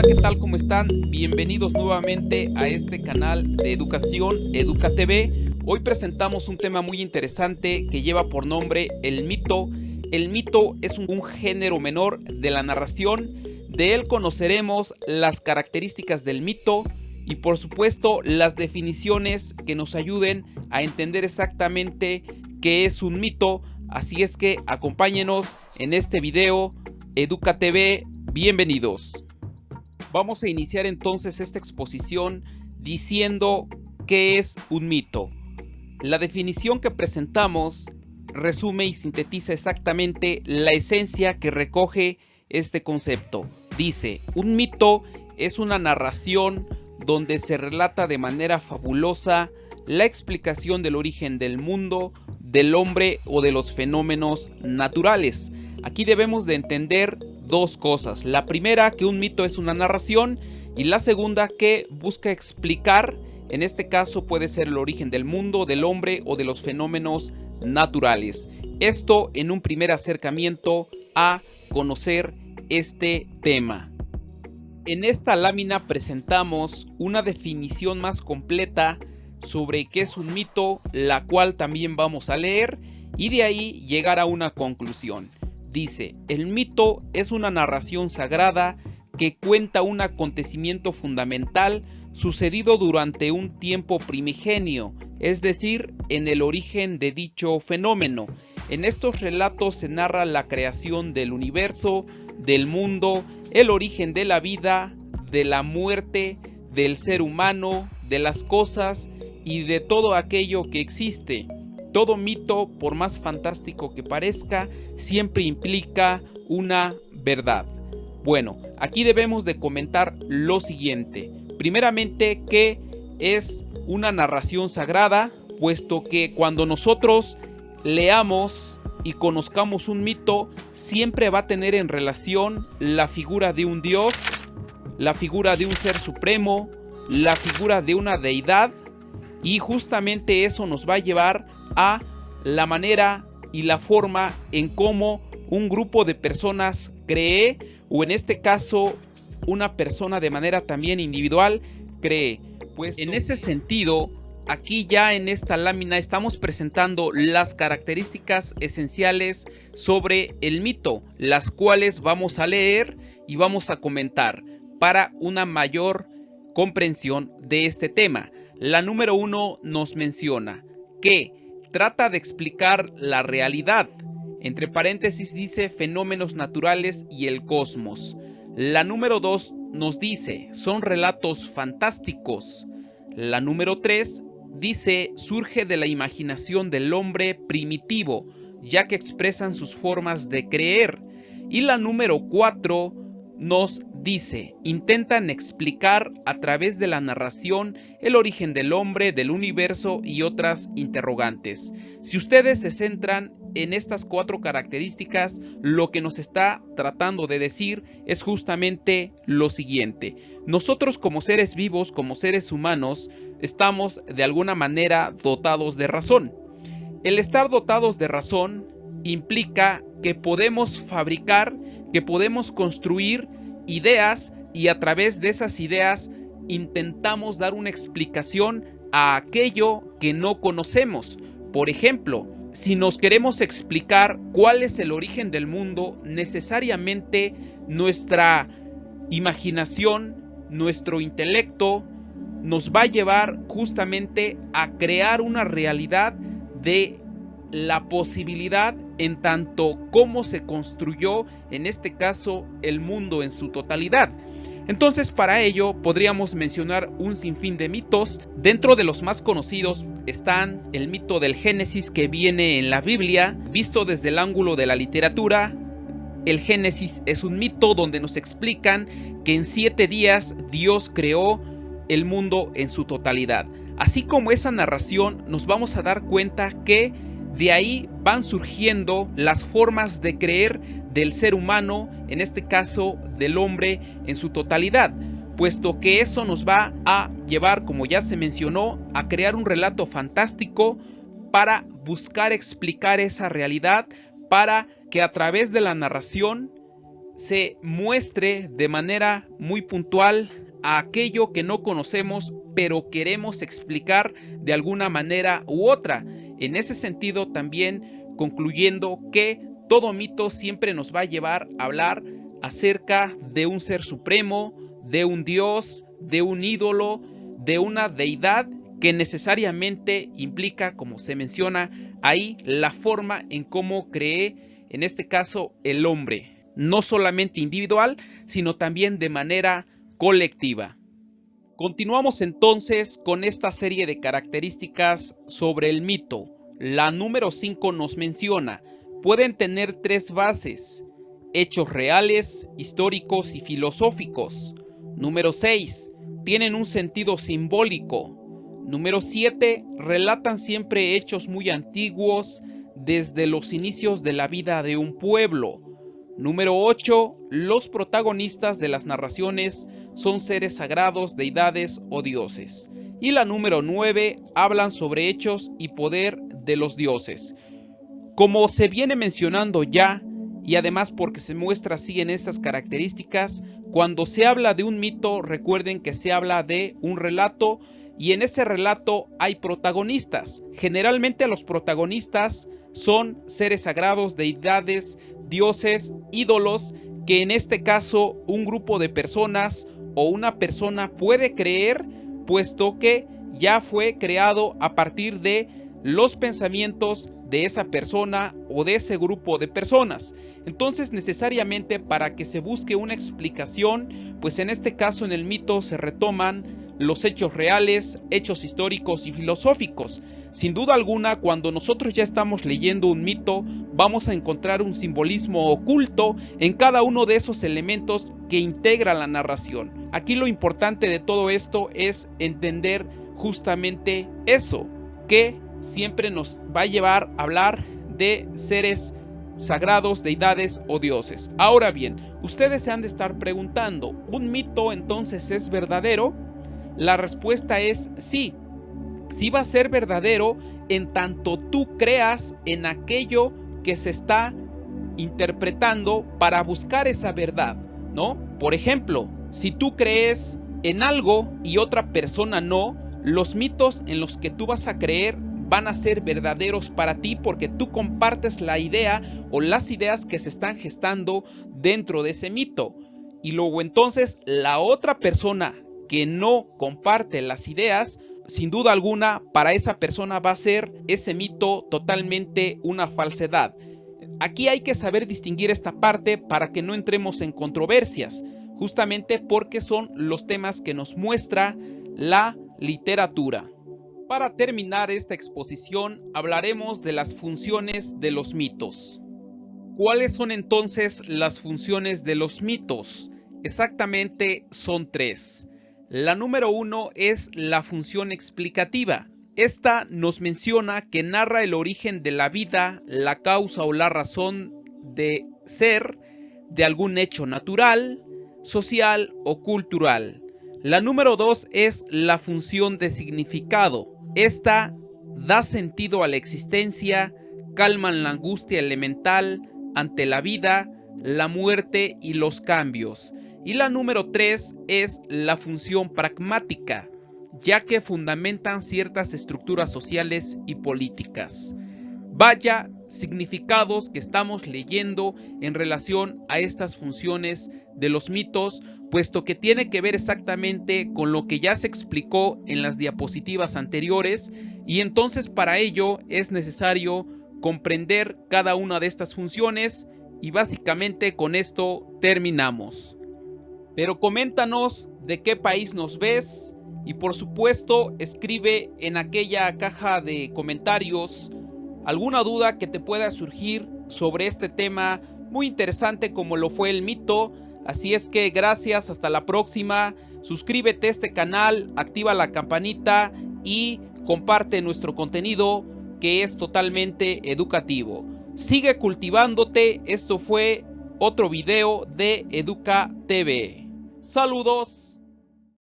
Hola, ¿qué tal? ¿Cómo están? Bienvenidos nuevamente a este canal de educación EducaTV. Hoy presentamos un tema muy interesante que lleva por nombre el mito. El mito es un género menor de la narración. De él conoceremos las características del mito y por supuesto las definiciones que nos ayuden a entender exactamente qué es un mito. Así es que acompáñenos en este video EducaTV. Bienvenidos. Vamos a iniciar entonces esta exposición diciendo qué es un mito. La definición que presentamos resume y sintetiza exactamente la esencia que recoge este concepto. Dice, un mito es una narración donde se relata de manera fabulosa la explicación del origen del mundo, del hombre o de los fenómenos naturales. Aquí debemos de entender dos cosas. La primera, que un mito es una narración, y la segunda, que busca explicar, en este caso puede ser el origen del mundo, del hombre o de los fenómenos naturales. Esto en un primer acercamiento a conocer este tema. En esta lámina presentamos una definición más completa sobre qué es un mito, la cual también vamos a leer y de ahí llegar a una conclusión. Dice, el mito es una narración sagrada que cuenta un acontecimiento fundamental sucedido durante un tiempo primigenio, es decir, en el origen de dicho fenómeno. En estos relatos se narra la creación del universo, del mundo, el origen de la vida, de la muerte, del ser humano, de las cosas y de todo aquello que existe. Todo mito, por más fantástico que parezca, siempre implica una verdad. Bueno, aquí debemos de comentar lo siguiente. Primeramente, ¿qué es una narración sagrada? Puesto que cuando nosotros leamos y conozcamos un mito, siempre va a tener en relación la figura de un dios, la figura de un ser supremo, la figura de una deidad, y justamente eso nos va a llevar a la manera y la forma en cómo un grupo de personas cree, o en este caso una persona de manera también individual cree. Pues en ese sentido, aquí ya en esta lámina estamos presentando las características esenciales sobre el mito, las cuales vamos a leer y vamos a comentar para una mayor comprensión de este tema. La número 1 nos menciona que trata de explicar la realidad. Entre paréntesis dice fenómenos naturales y el cosmos. La número 2 nos dice son relatos fantásticos. La número 3 dice surge de la imaginación del hombre primitivo, ya que expresan sus formas de creer. Y la número 4 nos dice, intentan explicar a través de la narración el origen del hombre, del universo y otras interrogantes. Si ustedes se centran en estas 4 características, lo que nos está tratando de decir es justamente lo siguiente. Nosotros como seres vivos, como seres humanos, estamos de alguna manera dotados de razón. El estar dotados de razón implica que podemos fabricar, que podemos construir ideas y a través de esas ideas intentamos dar una explicación a aquello que no conocemos. Por ejemplo, si nos queremos explicar cuál es el origen del mundo, necesariamente nuestra imaginación, nuestro intelecto nos va a llevar justamente a crear una realidad de la posibilidad en tanto cómo se construyó, en este caso, el mundo en su totalidad. Entonces, para ello podríamos mencionar un sinfín de mitos. Dentro de los más conocidos están el mito del Génesis, que viene en la Biblia. Visto desde el ángulo de la literatura, el Génesis es un mito donde nos explican que en 7 días Dios creó el mundo en su totalidad. Así como esa narración, nos vamos a dar cuenta que de ahí van surgiendo las formas de creer del ser humano, en este caso del hombre en su totalidad, puesto que eso nos va a llevar, como ya se mencionó, a crear un relato fantástico para buscar explicar esa realidad, para que a través de la narración se muestre de manera muy puntual a aquello que no conocemos, pero queremos explicar de alguna manera u otra. En ese sentido, también concluyendo que todo mito siempre nos va a llevar a hablar acerca de un ser supremo, de un dios, de un ídolo, de una deidad que necesariamente implica, como se menciona ahí, la forma en cómo cree, en este caso, el hombre. No solamente individual, sino también de manera colectiva. Continuamos entonces con esta serie de características sobre el mito. La número 5 nos menciona: pueden tener tres bases: hechos reales, históricos y filosóficos. Número 6, tienen un sentido simbólico. Número 7, relatan siempre hechos muy antiguos desde los inicios de la vida de un pueblo. Número 8, los protagonistas de las narraciones son seres sagrados, deidades o dioses. Y la número 9, hablan sobre hechos y poder de los dioses. Como se viene mencionando ya, y además porque se muestra así en estas características, cuando se habla de un mito, recuerden que se habla de un relato, y en ese relato hay protagonistas. Generalmente los protagonistas son seres sagrados, deidades, dioses, ídolos, que en este caso un grupo de personas o una persona puede creer, puesto que ya fue creado a partir de los pensamientos de esa persona o de ese grupo de personas. Entonces, necesariamente, para que se busque una explicación, pues en este caso en el mito se retoman los hechos reales, hechos históricos y filosóficos. Sin duda alguna, cuando nosotros ya estamos leyendo un mito, vamos a encontrar un simbolismo oculto en cada uno de esos elementos que integra la narración. Aquí lo importante de todo esto es entender justamente eso, que siempre nos va a llevar a hablar de seres sagrados, deidades o dioses. Ahora bien, ustedes se han de estar preguntando, ¿un mito entonces es verdadero? La respuesta es sí. Sí va a ser verdadero en tanto tú creas en aquello que se está interpretando para buscar esa verdad, ¿no? Por ejemplo, si tú crees en algo y otra persona no, los mitos en los que tú vas a creer van a ser verdaderos para ti porque tú compartes la idea o las ideas que se están gestando dentro de ese mito. Y luego entonces la otra persona que no comparte las ideas, sin duda alguna, para esa persona va a ser ese mito totalmente una falsedad. Aquí hay que saber distinguir esta parte para que no entremos en controversias, justamente porque son los temas que nos muestra la literatura. Para terminar esta exposición, hablaremos de las funciones de los mitos. ¿Cuáles son entonces las funciones de los mitos? Exactamente son tres. La número 1 es la función explicativa. Esta nos menciona que narra el origen de la vida, la causa o la razón de ser de algún hecho natural, social o cultural. La número 2 es la función de significado. Esta da sentido a la existencia, calma la angustia elemental ante la vida, la muerte y los cambios. Y la número 3 es la función pragmática, ya que fundamentan ciertas estructuras sociales y políticas. Vaya significados que estamos leyendo en relación a estas funciones de los mitos, puesto que tiene que ver exactamente con lo que ya se explicó en las diapositivas anteriores, y entonces para ello es necesario comprender cada una de estas funciones, y básicamente con esto terminamos. Pero coméntanos de qué país nos ves y por supuesto escribe en aquella caja de comentarios alguna duda que te pueda surgir sobre este tema muy interesante como lo fue el mito. Así es que gracias, hasta la próxima. Suscríbete a este canal, activa la campanita y comparte nuestro contenido que es totalmente educativo. Sigue cultivándote. Esto fue otro video de Educa TV. Saludos.